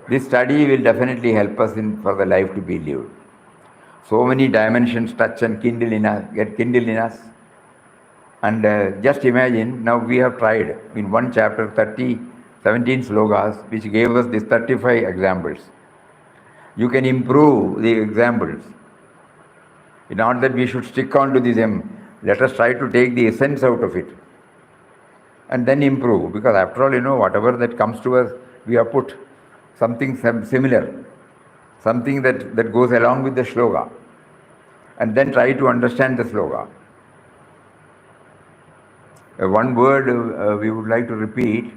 This study will definitely help us for the life to be lived. So many dimensions touch and get kindled in us. And just imagine, now we have tried in one chapter 17 slokas, which gave us these 35 examples. You can improve the examples. Not that we should stick on to this. Let us try to take the essence out of it and then improve. Because after all, whatever that comes to us, we have put something similar, something that goes along with the shloka, and then try to understand the shloka. One word we would like to repeat.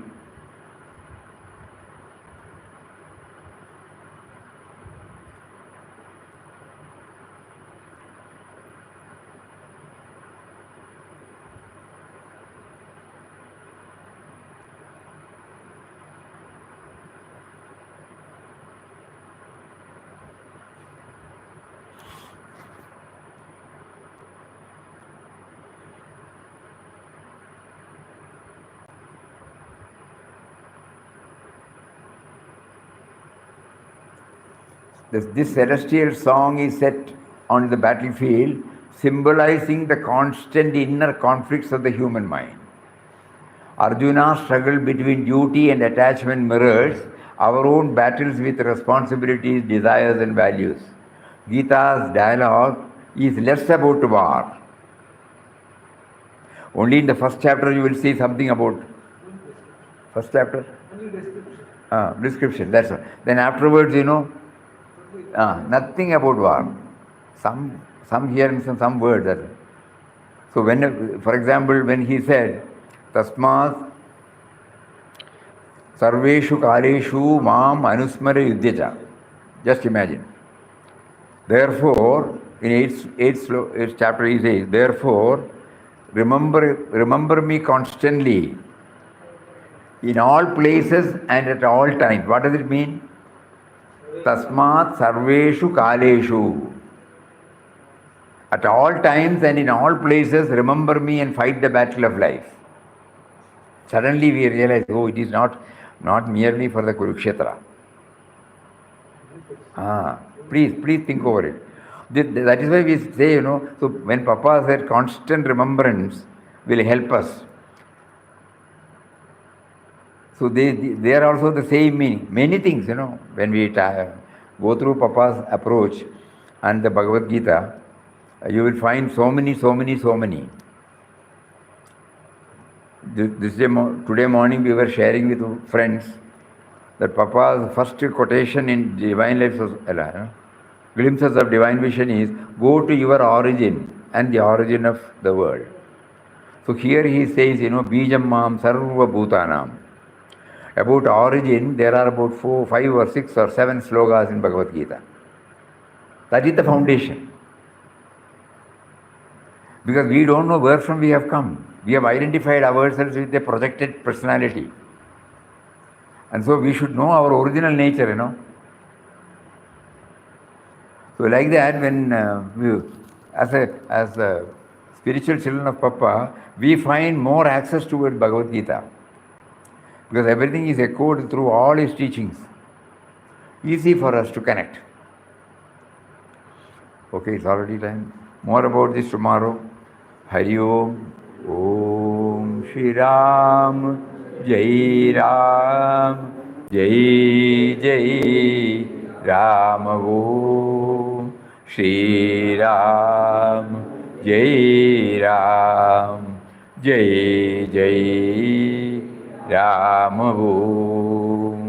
This celestial song is set on the battlefield, symbolizing the constant inner conflicts of the human mind. Arjuna's struggle between duty and attachment mirrors our own battles with responsibilities, desires, and values. Gita's dialogue is less about war. Only in the first chapter you will see something about. First chapter? Only description. Description, that's all. Then afterwards, nothing about war. Some here and some words. So when, for example, when he said, Tasmat Sarveshu Kaleshu Mam Anusmara Yuddhyacha. Just imagine. Therefore, in 8th chapter he says, therefore, remember me constantly, in all places and at all times. What does it mean? Tasmat Sarveshu Kaleshu. At all times and in all places, remember me and fight the battle of life. Suddenly we realize, oh, it is not merely for the Kurukshetra. Please think over it. That is why we say, so when Papa said constant remembrance will help us. So they are also the same meaning. Many things, when we go through Papa's approach and the Bhagavad Gita, you will find so many. Today morning we were sharing with friends that Papa's first quotation in Divine Life, Glimpses of Divine Vision is, go to your origin and the origin of the world. So here he says, Bijam Mam Sarva Bhutanam. About origin, there are about 4, 5 or 6 or 7 slogas in Bhagavad Gita. That is the foundation. Because we don't know where from we have come. We have identified ourselves with a projected personality. And so we should know our original nature, So like that, when as a spiritual children of Papa, we find more access towards Bhagavad Gita. Because everything is echoed through all his teachings. Easy for us to connect. Okay, it's already time. More about this tomorrow. Hari Om. Om Shri Ram. Jai Ram. Jai Jai Ram. Om Shri Ram. Jai Ram. Jai Jai Ram. Om.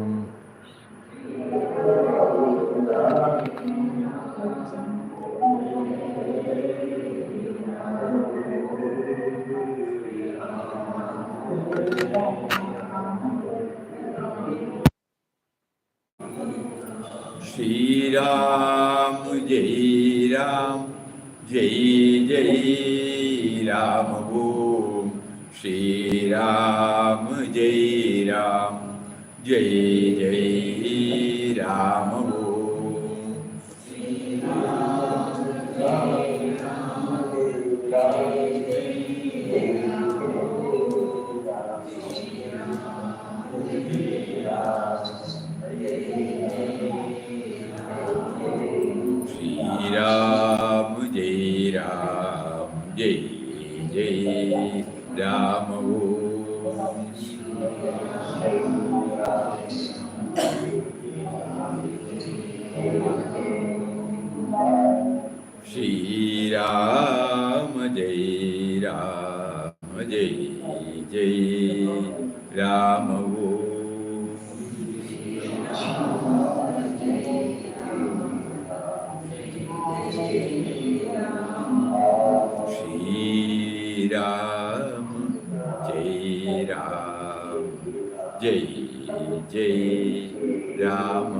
Shri Ram, Jai Ram, Jai Jai Ram. Om Shri Ram, Jai Ram, Jai Jai Ram. Om Shri Ram, Jai Ram, Jai Jai Ram, Jai Ram, Jai Jai Ram. Om Shri Ram, Jai Ram, Jai Jai Ram. Om Shri Ram, Jai Ram, Jai Jai Ram.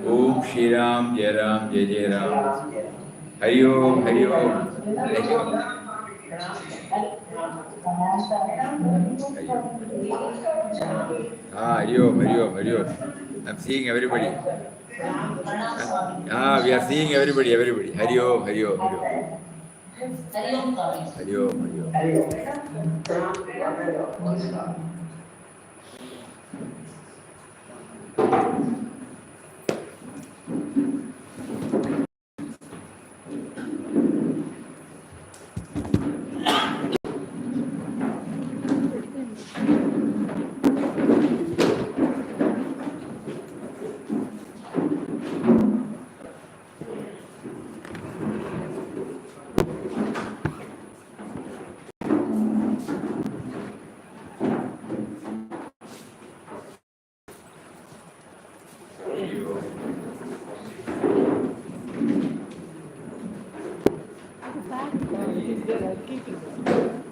Om Shri Ram, Jai Ram, Jai Jai Ram. Hari Om, Hari Om. Hari Om. Hari Om, Hari Om, Hari Om. I'm seeing everybody. We are seeing everybody. Hari Om, Hari Om, Hari Om. Hari Om, Hari Om. At the back, it is there, I'll keep it.